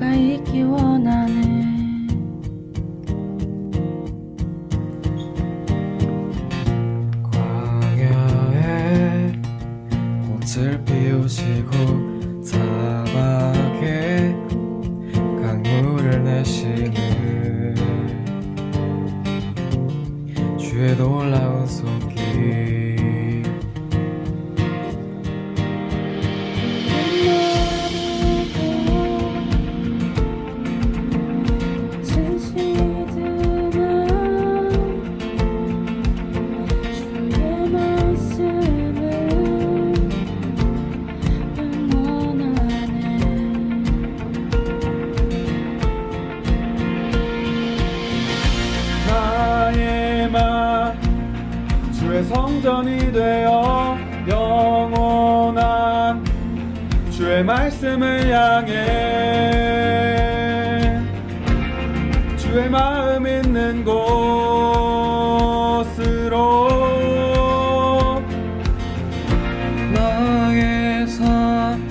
내가 있기 원하네. 광야에 꽃을 피우시고 사막에 강물을 내시는 주의 놀라운 손길. 나의 맘 주의 성전이 되어 영원한 주의 말씀을 향해 주의 마음 있는 곳으로 나의 삶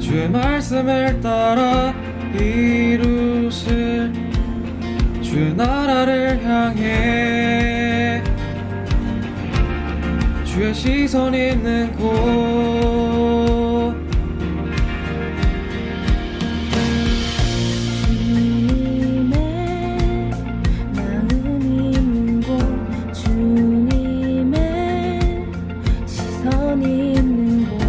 주의 말씀을 따라 이루실 주의 나라를 향해 주의 시선 있는 곳. 주님의 마음 있는 곳, 주님의 시선이 있는 곳,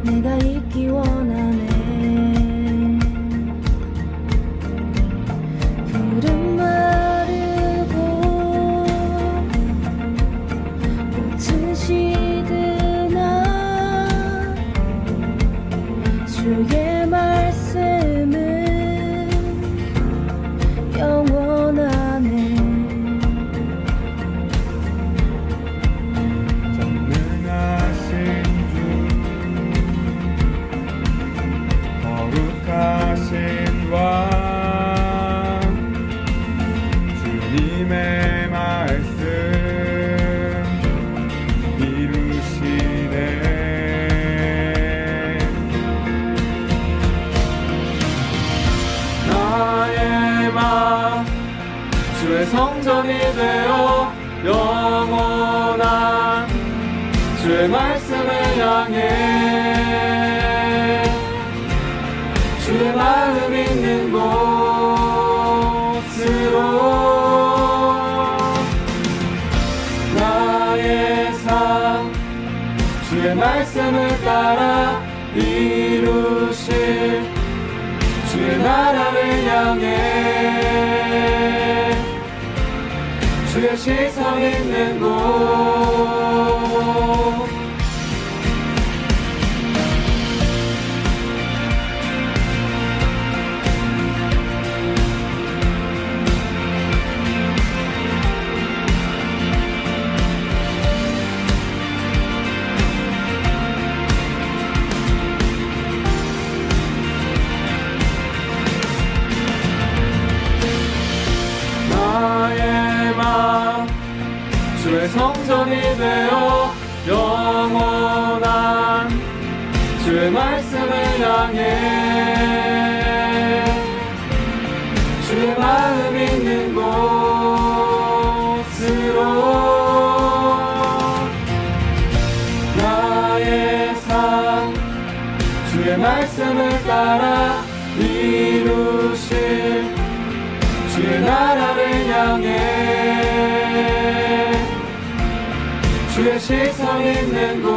내가 있기 원하네. 푸른 마르고 꽃은 시드나 주의 말씀은 영원하네. 전능하신 주 거룩하신 왕 주님의 말씀 이루시네. 나의 맘 주의 성전이 되어 영원한 주의 말씀을 향해 주의 마음 있는 곳으로 나의 삶 주의 말씀을 따라 이루실 주의 나라를 향해 주의 시선 있는 곳. 나의 맘 주의 성전이 되어 영원한 주의 말씀을 향해 주의 마음 있는 곳으로 나의 삶 주의 말씀을 따라 이루실 주의 나라를 향해 주의 시선 있는 곳.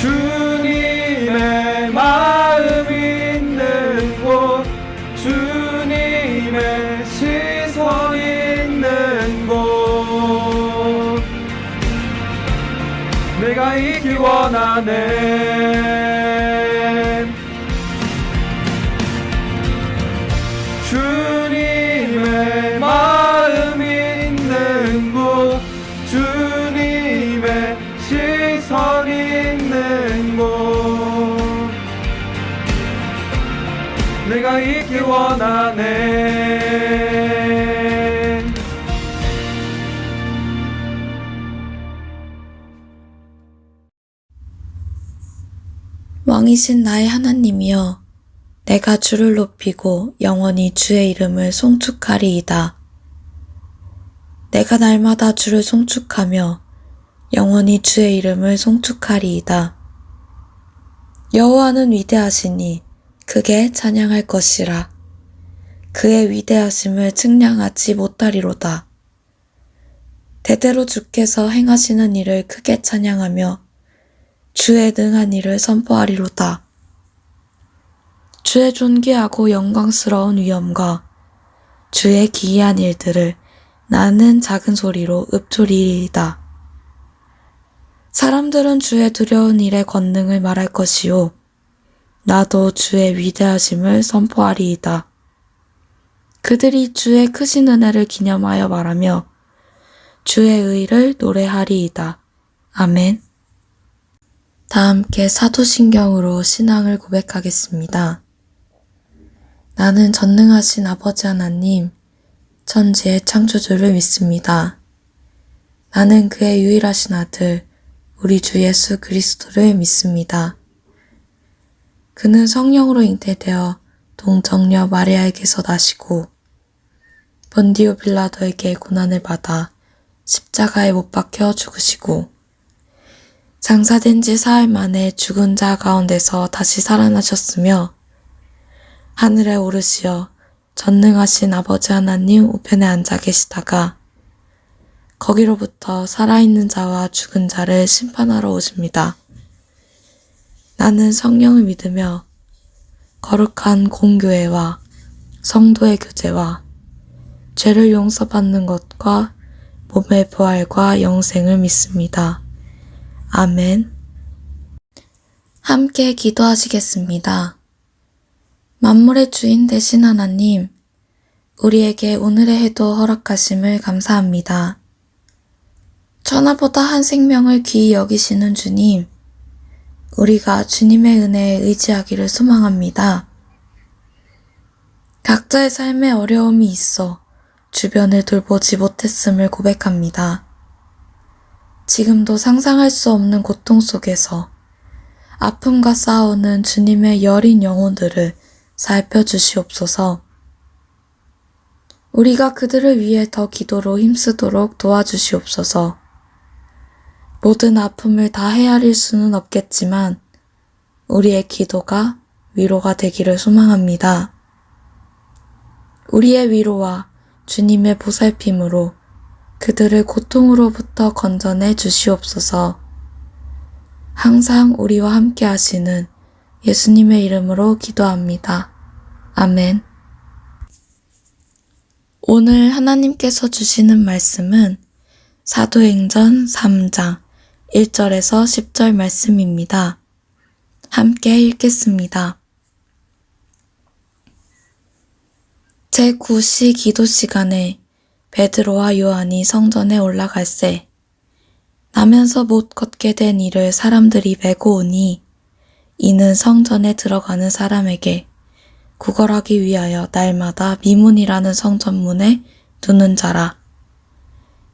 주님의 마음 있는 곳, 주님의 시선 있는 곳, 내가 있기 원하네. 주님의 마음 있는 곳, 주님의 시선 있는 곳, 내가 있기 원하네. 왕이신 나의 하나님이여, 내가 주를 높이고 영원히 주의 이름을 송축하리이다. 내가 날마다 주를 송축하며 영원히 주의 이름을 송축하리이다. 여호와는 위대하시니 크게 찬양할 것이라. 그의 위대하심을 측량하지 못하리로다. 대대로 주께서 행하시는 일을 크게 찬양하며 주의 능한 일을 선포하리로다. 주의 존귀하고 영광스러운 위엄과 주의 기이한 일들을 나는 작은 소리로 읊조리이다. 사람들은 주의 두려운 일의 권능을 말할 것이요 나도 주의 위대하심을 선포하리이다. 그들이 주의 크신 은혜를 기념하여 말하며 주의 의를 노래하리이다. 아멘. 다 함께 사도신경으로 신앙을 고백하겠습니다. 나는 전능하신 아버지 하나님, 천지의 창조주를 믿습니다. 나는 그의 유일하신 아들, 우리 주 예수 그리스도를 믿습니다. 그는 성령으로 잉태되어 동정녀 마리아에게서 나시고 본디오 빌라도에게 고난을 받아 십자가에 못 박혀 죽으시고 장사된 지 사흘 만에 죽은 자 가운데서 다시 살아나셨으며 하늘에 오르시어 전능하신 아버지 하나님 우편에 앉아 계시다가 거기로부터 살아있는 자와 죽은 자를 심판하러 오십니다. 나는 성령을 믿으며 거룩한 공교회와 성도의 교제와 죄를 용서받는 것과 몸의 부활과 영생을 믿습니다. 아멘. 함께 기도하시겠습니다. 만물의 주인 되신 하나님, 우리에게 오늘의 해도 허락하심을 감사합니다. 천하보다 한 생명을 귀히 여기시는 주님, 우리가 주님의 은혜에 의지하기를 소망합니다. 각자의 삶에 어려움이 있어 주변을 돌보지 못했음을 고백합니다. 지금도 상상할 수 없는 고통 속에서 아픔과 싸우는 주님의 여린 영혼들을 살펴주시옵소서. 우리가 그들을 위해 더 기도로 힘쓰도록 도와주시옵소서. 모든 아픔을 다 헤아릴 수는 없겠지만 우리의 기도가 위로가 되기를 소망합니다. 우리의 위로와 주님의 보살핌으로 그들을 고통으로부터 건져내 주시옵소서. 항상 우리와 함께 하시는 예수님의 이름으로 기도합니다. 아멘. 오늘 하나님께서 주시는 말씀은 사도행전 3장 1절에서 10절 말씀입니다. 함께 읽겠습니다. 제9시 기도 시간에 베드로와 요한이 성전에 올라갈새 나면서 못 걷게 된 이를 사람들이 메고 오니 이는 성전에 들어가는 사람에게 구걸하기 위하여 날마다 미문이라는 성전문에 두는 자라.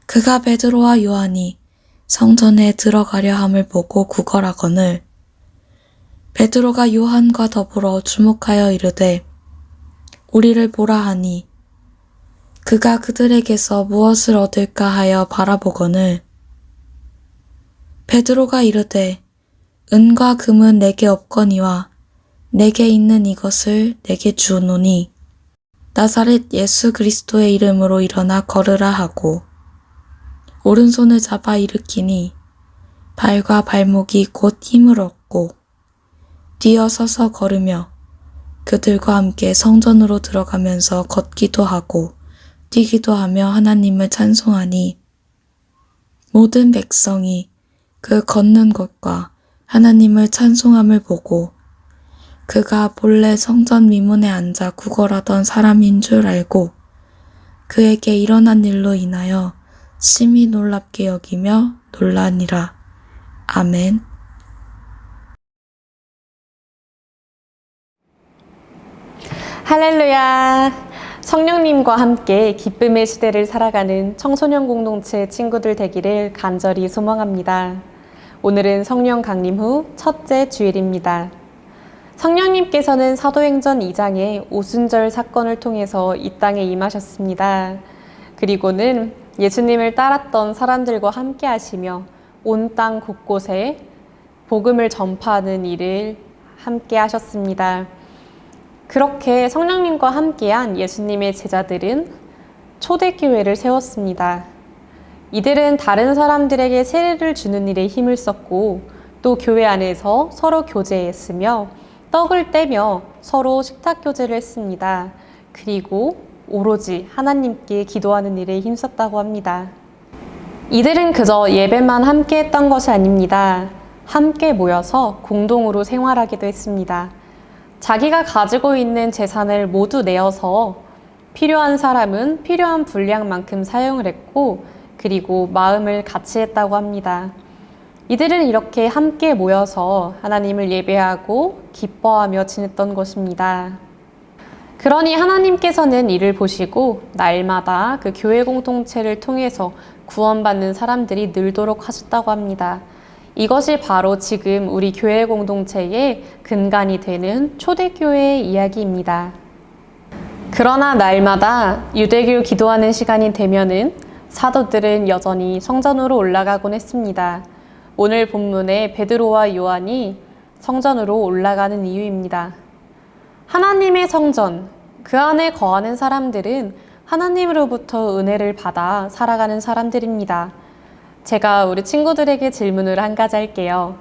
그가 베드로와 요한이 성전에 들어가려 함을 보고 구걸하거늘 베드로가 요한과 더불어 주목하여 이르되 우리를 보라 하니 그가 그들에게서 무엇을 얻을까 하여 바라보거늘 베드로가 이르되 은과 금은 내게 없거니와 내게 있는 이것을 내게 주노니 나사렛 예수 그리스도의 이름으로 일어나 걸으라 하고 오른손을 잡아 일으키니 발과 발목이 곧 힘을 얻고 뛰어서서 걸으며 그들과 함께 성전으로 들어가면서 걷기도 하고 뛰기도 하며 하나님을 찬송하니 모든 백성이 그 걷는 것과 하나님을 찬송함을 보고 그가 본래 성전 미문에 앉아 구걸하던 사람인 줄 알고 그에게 일어난 일로 인하여 심히 놀랍게 여기며 놀라니라. 아멘. 할렐루야! 성령님과 함께 기쁨의 시대를 살아가는 청소년 공동체 친구들 되기를 간절히 소망합니다. 오늘은 성령 강림 후 첫째 주일입니다. 성령님께서는 사도행전 2장의 오순절 사건을 통해서 이 땅에 임하셨습니다. 그리고는 예수님을 따랐던 사람들과 함께 하시며 온 땅 곳곳에 복음을 전파하는 일을 함께 하셨습니다. 그렇게 성령님과 함께한 예수님의 제자들은 초대교회를 세웠습니다. 이들은 다른 사람들에게 세례를 주는 일에 힘을 썼고 또 교회 안에서 서로 교제했으며 떡을 떼며 서로 식탁 교제를 했습니다. 그리고 오로지 하나님께 기도하는 일에 힘썼다고 합니다. 이들은 그저 예배만 함께 했던 것이 아닙니다. 함께 모여서 공동으로 생활하기도 했습니다. 자기가 가지고 있는 재산을 모두 내어서 필요한 사람은 필요한 분량만큼 사용을 했고 그리고 마음을 같이 했다고 합니다. 이들은 이렇게 함께 모여서 하나님을 예배하고 기뻐하며 지냈던 것입니다. 그러니 하나님께서는 이를 보시고 날마다 그 교회 공동체를 통해서 구원받는 사람들이 늘도록 하셨다고 합니다. 이것이 바로 지금 우리 교회 공동체의 근간이 되는 초대교회의 이야기입니다. 그러나 날마다 유대교 기도하는 시간이 되면은 사도들은 여전히 성전으로 올라가곤 했습니다. 오늘 본문의 베드로와 요한이 성전으로 올라가는 이유입니다. 하나님의 성전, 그 안에 거하는 사람들은 하나님으로부터 은혜를 받아 살아가는 사람들입니다. 제가 우리 친구들에게 질문을 한 가지 할게요.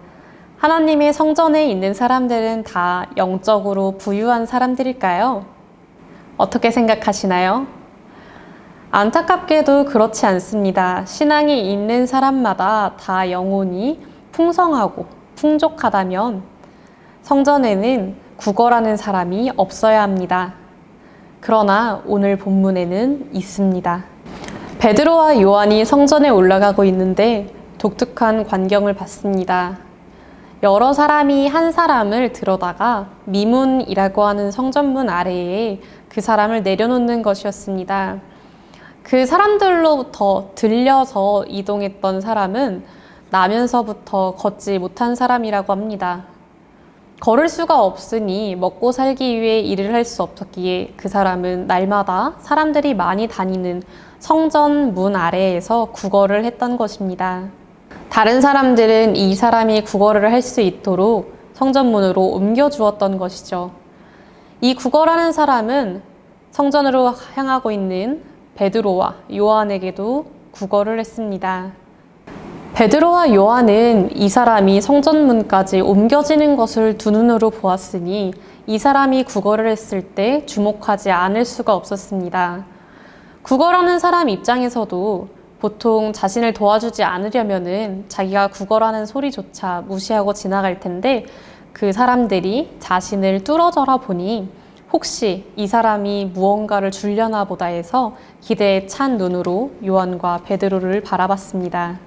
하나님의 성전에 있는 사람들은 다 영적으로 부유한 사람들일까요? 어떻게 생각하시나요? 안타깝게도 그렇지 않습니다. 신앙이 있는 사람마다 다 영혼이 풍성하고 풍족하다면 성전에는 구걸하는 사람이 없어야 합니다. 그러나 오늘 본문에는 있습니다. 베드로와 요한이 성전에 올라가고 있는데 독특한 광경을 봤습니다. 여러 사람이 한 사람을 들어다가 미문이라고 하는 성전문 아래에 그 사람을 내려놓는 것이었습니다. 그 사람들로부터 들려서 이동했던 사람은 나면서부터 걷지 못한 사람이라고 합니다. 걸을 수가 없으니 먹고 살기 위해 일을 할 수 없었기에 그 사람은 날마다 사람들이 많이 다니는 성전 문 아래에서 구걸을 했던 것입니다. 다른 사람들은 이 사람이 구걸을 할 수 있도록 성전문으로 옮겨주었던 것이죠. 이 구걸하는 사람은 성전으로 향하고 있는 베드로와 요한에게도 구걸을 했습니다. 베드로와 요한은 이 사람이 성전문까지 옮겨지는 것을 두 눈으로 보았으니 이 사람이 구걸을 했을 때 주목하지 않을 수가 없었습니다. 구걸하는 사람 입장에서도 보통 자신을 도와주지 않으려면은 자기가 구걸하는 소리조차 무시하고 지나갈 텐데 그 사람들이 자신을 뚫어져라 보니 혹시 이 사람이 무언가를 주려나 보다 해서 기대에 찬 눈으로 요한과 베드로를 바라봤습니다.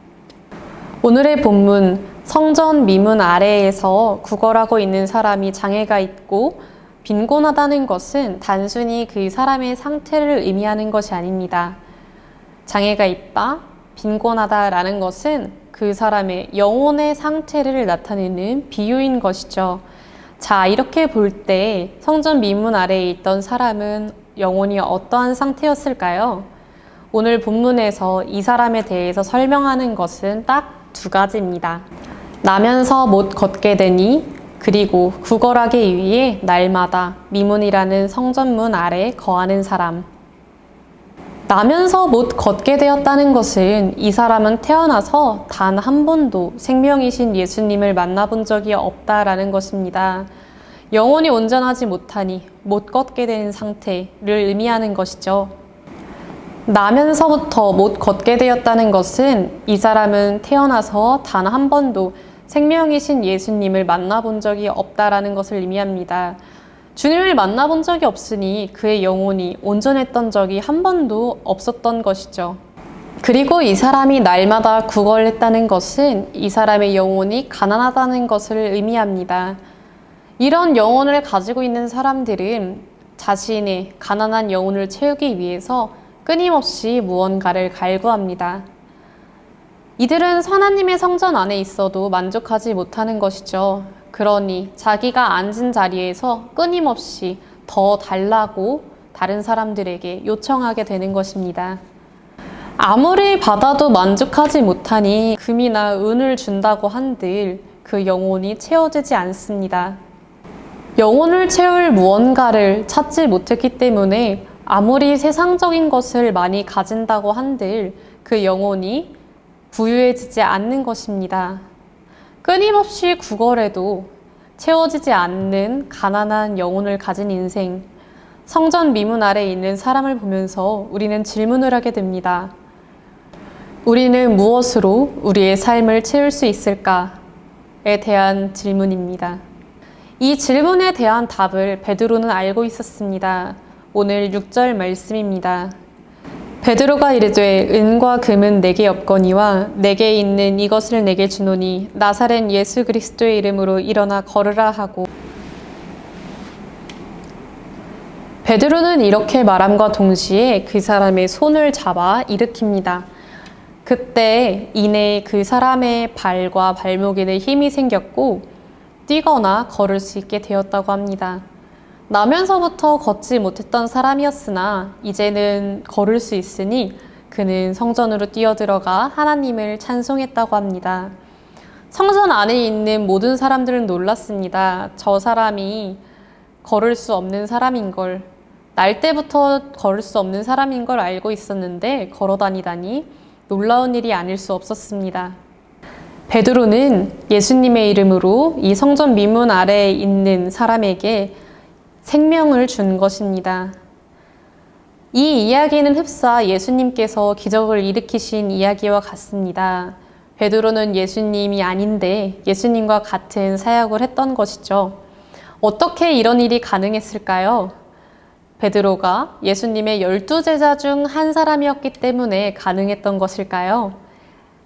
오늘의 본문 성전 미문 아래에서 구걸하고 있는 사람이 장애가 있고 빈곤하다는 것은 단순히 그 사람의 상태를 의미하는 것이 아닙니다. 장애가 있다, 빈곤하다라는 것은 그 사람의 영혼의 상태를 나타내는 비유인 것이죠. 자, 이렇게 볼 때 성전 미문 아래에 있던 사람은 영혼이 어떠한 상태였을까요? 오늘 본문에서 이 사람에 대해서 설명하는 것은 딱 두 가지입니다. 나면서 못 걷게 되니 그리고 구걸하기 위해 날마다 미문이라는 성전문 아래 거하는 사람. 나면서 못 걷게 되었다는 것은 이 사람은 태어나서 단 한 번도 생명이신 예수님을 만나본 적이 없다라는 것입니다. 영혼이 온전하지 못하니 못 걷게 되는 상태를 의미하는 것이죠. 나면서부터 못 걷게 되었다는 것은 이 사람은 태어나서 단 한 번도 생명이신 예수님을 만나본 적이 없다라는 것을 의미합니다. 주님을 만나본 적이 없으니 그의 영혼이 온전했던 적이 한 번도 없었던 것이죠. 그리고 이 사람이 날마다 구걸했다는 것은 이 사람의 영혼이 가난하다는 것을 의미합니다. 이런 영혼을 가지고 있는 사람들은 자신의 가난한 영혼을 채우기 위해서 끊임없이 무언가를 갈구합니다. 이들은 하나님의 성전 안에 있어도 만족하지 못하는 것이죠. 그러니 자기가 앉은 자리에서 끊임없이 더 달라고 다른 사람들에게 요청하게 되는 것입니다. 아무리 받아도 만족하지 못하니 금이나 은을 준다고 한들 그 영혼이 채워지지 않습니다. 영혼을 채울 무언가를 찾지 못했기 때문에 아무리 세상적인 것을 많이 가진다고 한들 그 영혼이 부유해지지 않는 것입니다. 끊임없이 구걸해도 채워지지 않는 가난한 영혼을 가진 인생, 성전 미문 아래에 있는 사람을 보면서 우리는 질문을 하게 됩니다. 우리는 무엇으로 우리의 삶을 채울 수 있을까에 대한 질문입니다. 이 질문에 대한 답을 베드로는 알고 있었습니다. 오늘 6절 말씀입니다. 베드로가 이르되 은과 금은 내게 없거니와 내게 있는 이것을 내게 주노니 나사렛 예수 그리스도의 이름으로 일어나 걸으라 하고. 베드로는 이렇게 말함과 동시에 그 사람의 손을 잡아 일으킵니다. 그때 이내 그 사람의 발과 발목에는 힘이 생겼고 뛰거나 걸을 수 있게 되었다고 합니다. 나면서부터 걷지 못했던 사람이었으나 이제는 걸을 수 있으니 그는 성전으로 뛰어들어가 하나님을 찬송했다고 합니다. 성전 안에 있는 모든 사람들은 놀랐습니다. 저 사람이 걸을 수 없는 사람인 걸, 날 때부터 걸을 수 없는 사람인 걸 알고 있었는데 걸어 다니다니 놀라운 일이 아닐 수 없었습니다. 베드로는 예수님의 이름으로 이 성전 미문 아래에 있는 사람에게 생명을 준 것입니다. 이 이야기는 흡사 예수님께서 기적을 일으키신 이야기와 같습니다. 베드로는 예수님이 아닌데 예수님과 같은 사역을 했던 것이죠. 어떻게 이런 일이 가능했을까요? 베드로가 예수님의 12제자 중 한 사람이었기 때문에 가능했던 것일까요?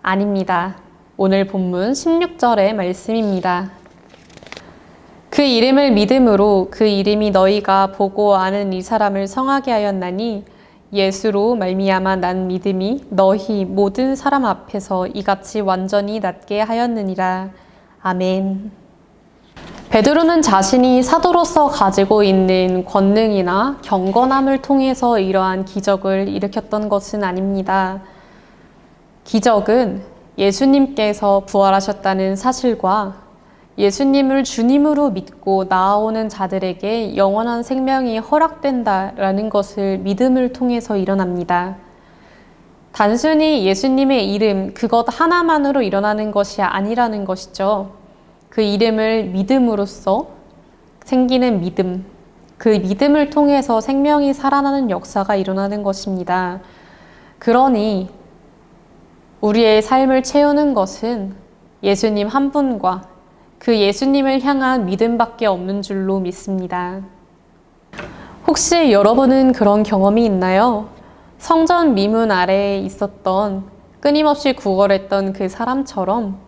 아닙니다. 오늘 본문 16절의 말씀입니다. 그 이름을 믿음으로 그 이름이 너희가 보고 아는 이 사람을 성하게 하였나니 예수로 말미암아 난 믿음이 너희 모든 사람 앞에서 이같이 완전히 낫게 하였느니라. 아멘. 베드로는 자신이 사도로서 가지고 있는 권능이나 경건함을 통해서 이러한 기적을 일으켰던 것은 아닙니다. 기적은 예수님께서 부활하셨다는 사실과 예수님을 주님으로 믿고 나아오는 자들에게 영원한 생명이 허락된다라는 것을 믿음을 통해서 일어납니다. 단순히 예수님의 이름, 그것 하나만으로 일어나는 것이 아니라는 것이죠. 그 이름을 믿음으로써 생기는 믿음, 그 믿음을 통해서 생명이 살아나는 역사가 일어나는 것입니다. 그러니 우리의 삶을 채우는 것은 예수님 한 분과 그 예수님을 향한 믿음밖에 없는 줄로 믿습니다. 혹시 여러분은 그런 경험이 있나요? 성전 미문 아래에 있었던 끊임없이 구걸했던 그 사람처럼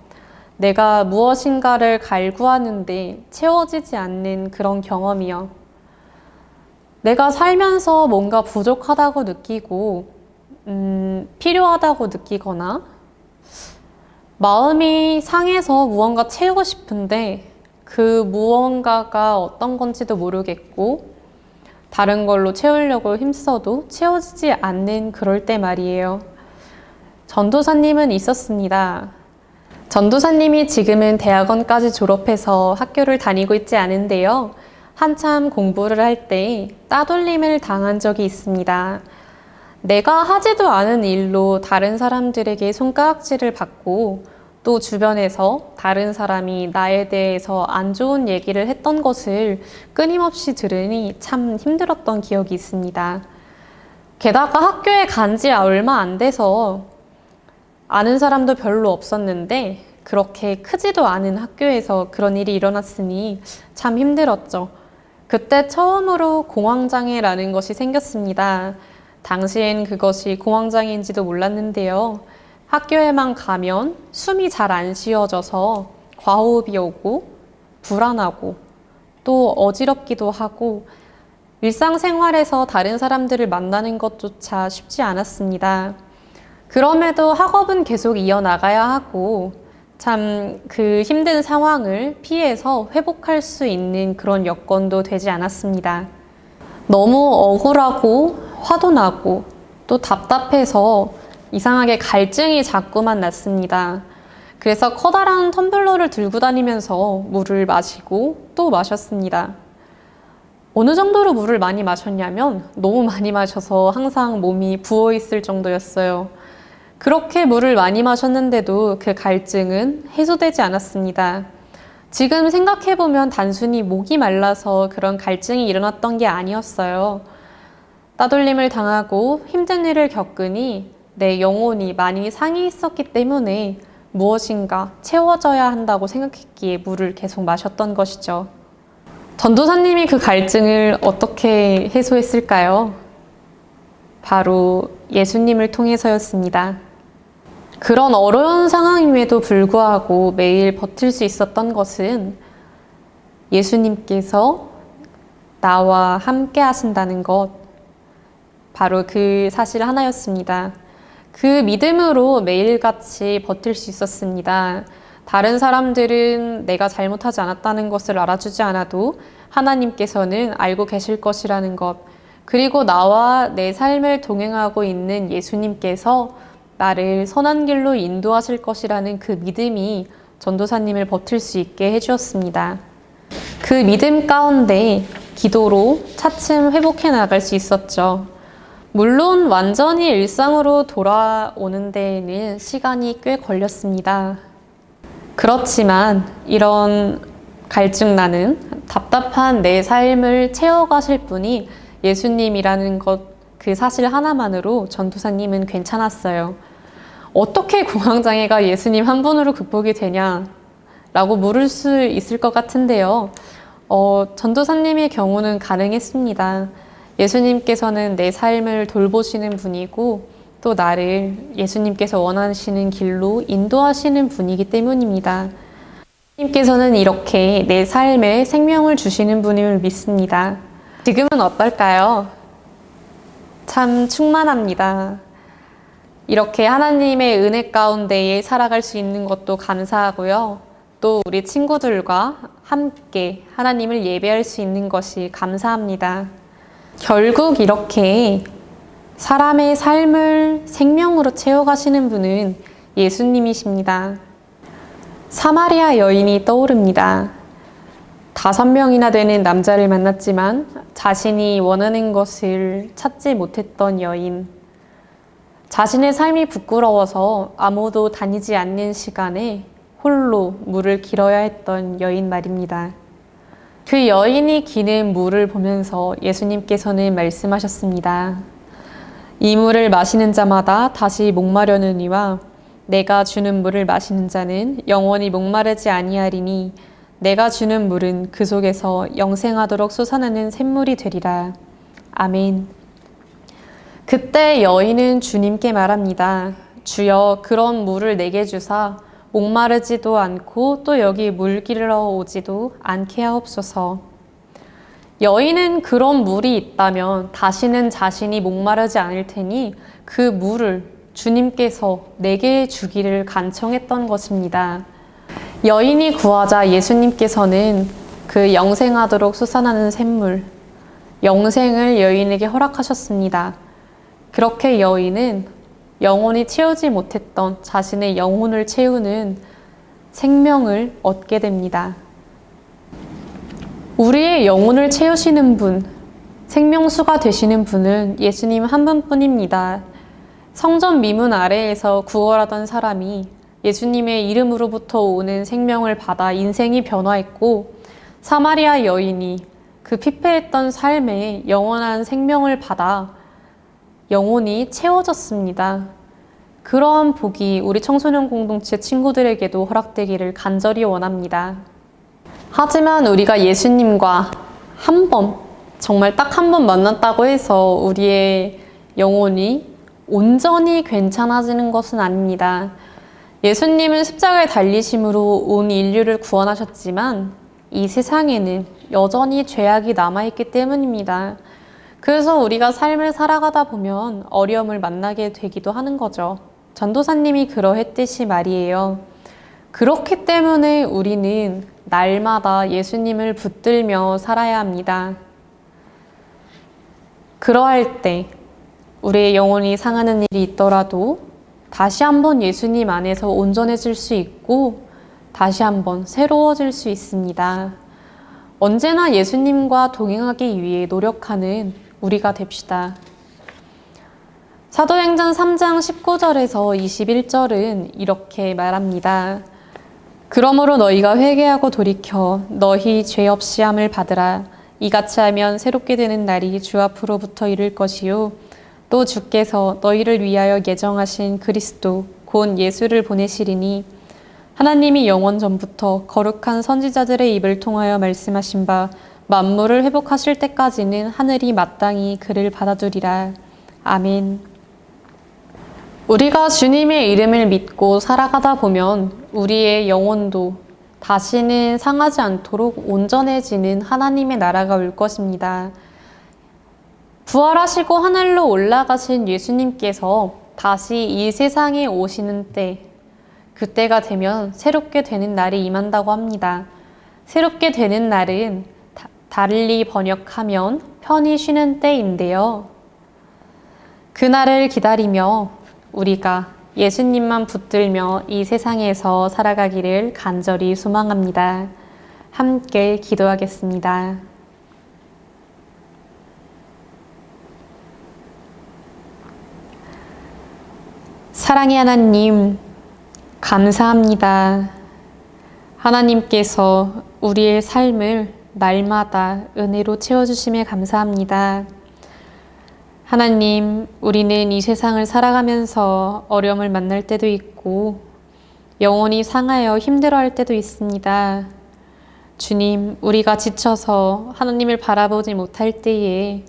내가 무엇인가를 갈구하는데 채워지지 않는 그런 경험이요. 내가 살면서 뭔가 부족하다고 느끼고 필요하다고 느끼거나 마음이 상해서 무언가 채우고 싶은데 그 무언가가 어떤 건지도 모르겠고 다른 걸로 채우려고 힘써도 채워지지 않는 그럴 때 말이에요. 전도사님은 있었습니다. 전도사님이 지금은 대학원까지 졸업해서 학교를 다니고 있지 않은데요. 한참 공부를 할 때 따돌림을 당한 적이 있습니다. 내가 하지도 않은 일로 다른 사람들에게 손가락질을 받고 또 주변에서 다른 사람이 나에 대해서 안 좋은 얘기를 했던 것을 끊임없이 들으니 참 힘들었던 기억이 있습니다. 게다가 학교에 간 지 얼마 안 돼서 아는 사람도 별로 없었는데 그렇게 크지도 않은 학교에서 그런 일이 일어났으니 참 힘들었죠. 그때 처음으로 공황장애라는 것이 생겼습니다. 당시엔 그것이 공황장애인지도 몰랐는데요. 학교에만 가면 숨이 잘 안 쉬어져서 과호흡이 오고 불안하고 또 어지럽기도 하고 일상생활에서 다른 사람들을 만나는 것조차 쉽지 않았습니다. 그럼에도 학업은 계속 이어나가야 하고 참 그 힘든 상황을 피해서 회복할 수 있는 그런 여건도 되지 않았습니다. 너무 억울하고 화도 나고 또 답답해서 이상하게 갈증이 자꾸만 났습니다. 그래서 커다란 텀블러를 들고 다니면서 물을 마시고 또 마셨습니다. 어느 정도로 물을 많이 마셨냐면 너무 많이 마셔서 항상 몸이 부어 있을 정도였어요. 그렇게 물을 많이 마셨는데도 그 갈증은 해소되지 않았습니다. 지금 생각해보면 단순히 목이 말라서 그런 갈증이 일어났던 게 아니었어요. 따돌림을 당하고 힘든 일을 겪으니 내 영혼이 많이 상해 있었기 때문에 무엇인가 채워져야 한다고 생각했기에 물을 계속 마셨던 것이죠. 전도사님이 그 갈증을 어떻게 해소했을까요? 바로 예수님을 통해서였습니다. 그런 어려운 상황임에도 불구하고 매일 버틸 수 있었던 것은 예수님께서 나와 함께 하신다는 것, 바로 그 사실 하나였습니다. 그 믿음으로 매일같이 버틸 수 있었습니다. 다른 사람들은 내가 잘못하지 않았다는 것을 알아주지 않아도 하나님께서는 알고 계실 것이라는 것, 그리고 나와 내 삶을 동행하고 있는 예수님께서 나를 선한 길로 인도하실 것이라는 그 믿음이 전도사님을 버틸 수 있게 해주었습니다. 그 믿음 가운데 기도로 차츰 회복해 나갈 수 있었죠. 물론 완전히 일상으로 돌아오는 데에는 시간이 꽤 걸렸습니다. 그렇지만 이런 갈증나는 답답한 내 삶을 채워가실 분이 예수님이라는 것, 그 사실 하나만으로 전도사님은 괜찮았어요. 어떻게 공황장애가 예수님 한 분으로 극복이 되냐? 라고 물을 수 있을 것 같은데요. 전도사님의 경우는 가능했습니다. 예수님께서는 내 삶을 돌보시는 분이고 또 나를 예수님께서 원하시는 길로 인도하시는 분이기 때문입니다. 예수님께서는 이렇게 내 삶에 생명을 주시는 분임을 믿습니다. 지금은 어떨까요? 참 충만합니다. 이렇게 하나님의 은혜 가운데에 살아갈 수 있는 것도 감사하고요. 또 우리 친구들과 함께 하나님을 예배할 수 있는 것이 감사합니다. 결국 이렇게 사람의 삶을 생명으로 채워가시는 분은 예수님이십니다. 사마리아 여인이 떠오릅니다. 5명이나 되는 남자를 만났지만 자신이 원하는 것을 찾지 못했던 여인. 자신의 삶이 부끄러워서 아무도 다니지 않는 시간에 홀로 물을 길어야 했던 여인 말입니다. 그 여인이 기는 물을 보면서 예수님께서는 말씀하셨습니다. 이 물을 마시는 자마다 다시 목마르느니와 내가 주는 물을 마시는 자는 영원히 목마르지 아니하리니 내가 주는 물은 그 속에서 영생하도록 솟아나는 샘물이 되리라. 아멘. 그때 여인은 주님께 말합니다. 주여, 그런 물을 내게 주사 목마르지도 않고 또 여기 물 길러 오지도 않게 하옵소서. 여인은 그런 물이 있다면 다시는 자신이 목마르지 않을 테니 그 물을 주님께서 내게 주기를 간청했던 것입니다. 여인이 구하자 예수님께서는 그 영생하도록 솟아나는 샘물, 영생을 여인에게 허락하셨습니다. 그렇게 여인은 영원히 채우지 못했던 자신의 영혼을 채우는 생명을 얻게 됩니다. 우리의 영혼을 채우시는 분, 생명수가 되시는 분은 예수님 한 분뿐입니다. 성전 미문 아래에서 구걸하던 사람이 예수님의 이름으로부터 오는 생명을 받아 인생이 변화했고, 사마리아 여인이 그 피폐했던 삶에 영원한 생명을 받아 영혼이 채워졌습니다. 그러한 복이 우리 청소년 공동체 친구들에게도 허락되기를 간절히 원합니다. 하지만 우리가 예수님과 한 번, 정말 딱 한 번 만났다고 해서 우리의 영혼이 온전히 괜찮아지는 것은 아닙니다. 예수님은 십자가에 달리심으로 온 인류를 구원하셨지만 이 세상에는 여전히 죄악이 남아있기 때문입니다. 그래서 우리가 삶을 살아가다 보면 어려움을 만나게 되기도 하는 거죠. 전도사님이 그러했듯이 말이에요. 그렇기 때문에 우리는 날마다 예수님을 붙들며 살아야 합니다. 그러할 때 우리의 영혼이 상하는 일이 있더라도 다시 한번 예수님 안에서 온전해질 수 있고 다시 한번 새로워질 수 있습니다. 언제나 예수님과 동행하기 위해 노력하는 우리가 됩시다. 사도행전 3장 19절에서 21절은 이렇게 말합니다. 그러므로 너희가 회개하고 돌이켜 너희 죄 없이 함을 받으라. 이같이 하면 새롭게 되는 날이 주 앞으로부터 이를 것이요 또 주께서 너희를 위하여 예정하신 그리스도 곧 예수를 보내시리니 하나님이 영원 전부터 거룩한 선지자들의 입을 통하여 말씀하신 바 만물을 회복하실 때까지는 하늘이 마땅히 그를 받아두리라. 아멘. 우리가 주님의 이름을 믿고 살아가다 보면 우리의 영혼도 다시는 상하지 않도록 온전해지는 하나님의 나라가 올 것입니다. 부활하시고 하늘로 올라가신 예수님께서 다시 이 세상에 오시는 때, 그때가 되면 새롭게 되는 날이 임한다고 합니다. 새롭게 되는 날은 달리 번역하면 편히 쉬는 때인데요. 그날을 기다리며 우리가 예수님만 붙들며 이 세상에서 살아가기를 간절히 소망합니다. 함께 기도하겠습니다. 사랑의 하나님, 감사합니다. 하나님께서 우리의 삶을 날마다 은혜로 채워주심에 감사합니다. 하나님, 우리는 이 세상을 살아가면서 어려움을 만날 때도 있고 영혼이 상하여 힘들어할 때도 있습니다. 주님, 우리가 지쳐서 하나님을 바라보지 못할 때에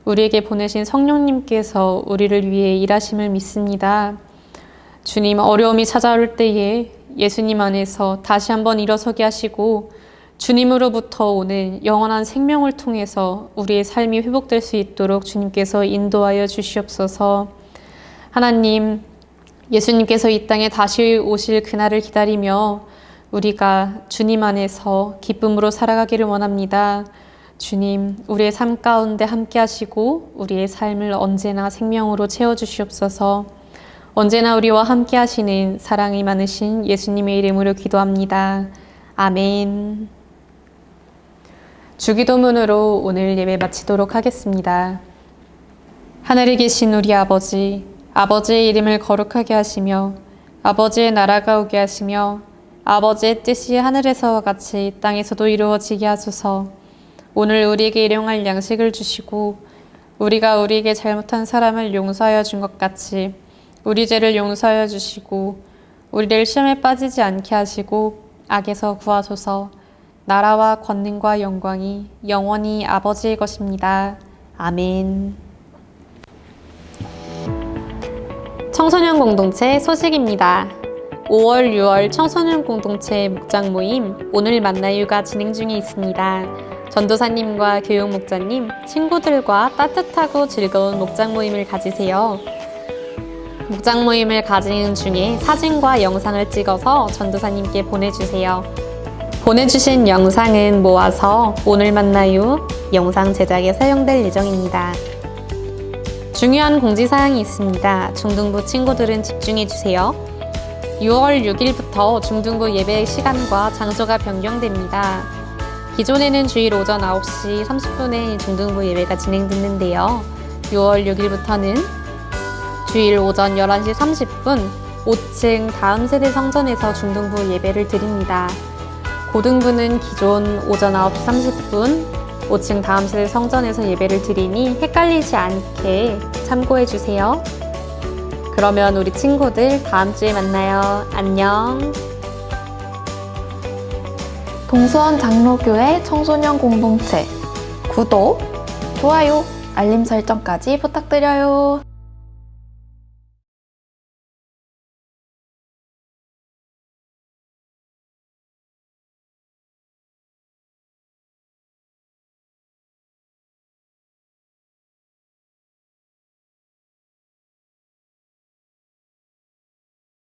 우리에게 보내신 성령님께서 우리를 위해 일하심을 믿습니다. 주님, 어려움이 찾아올 때에 예수님 안에서 다시 한번 일어서게 하시고 주님으로부터 오는 영원한 생명을 통해서 우리의 삶이 회복될 수 있도록 주님께서 인도하여 주시옵소서. 하나님, 예수님께서 이 땅에 다시 오실 그날을 기다리며 우리가 주님 안에서 기쁨으로 살아가기를 원합니다. 주님, 우리의 삶 가운데 함께 하시고 우리의 삶을 언제나 생명으로 채워주시옵소서. 언제나 우리와 함께 하시는 사랑이 많으신 예수님의 이름으로 기도합니다. 아멘. 주기도문으로 오늘 예배 마치도록 하겠습니다. 하늘에 계신 우리 아버지, 아버지의 이름을 거룩하게 하시며 아버지의 나라가 오게 하시며 아버지의 뜻이 하늘에서와 같이 땅에서도 이루어지게 하소서. 오늘 우리에게 일용할 양식을 주시고 우리가 우리에게 잘못한 사람을 용서하여 준 것 같이 우리 죄를 용서하여 주시고 우리를 시험에 빠지지 않게 하시고 악에서 구하소서. 나라와 권능과 영광이 영원히 아버지의 것입니다. 아멘. 청소년 공동체 소식입니다. 5월, 6월 청소년 공동체 묵장 모임 오늘 만나요가 진행 중에 있습니다. 전도사님과 교육 목자님, 친구들과 따뜻하고 즐거운 묵장 모임을 가지세요. 묵장 모임을 가지는 중에 사진과 영상을 찍어서 전도사님께 보내주세요. 보내주신 영상은 모아서 오늘 만나요 영상 제작에 사용될 예정입니다. 중요한 공지사항이 있습니다. 중등부 친구들은 집중해주세요. 6월 6일부터 중등부 예배 시간과 장소가 변경됩니다. 기존에는 주일 오전 9시 30분에 중등부 예배가 진행됐는데요. 6월 6일부터는 주일 오전 11시 30분 5층 다음 세대 성전에서 중등부 예배를 드립니다. 고등부는 기존 오전 9시 30분 5층 다음 세대 성전에서 예배를 드리니 헷갈리지 않게 참고해주세요. 그러면 우리 친구들 다음 주에 만나요. 안녕. 동수원 장로교회 청소년 공동체 구독, 좋아요, 알림 설정까지 부탁드려요.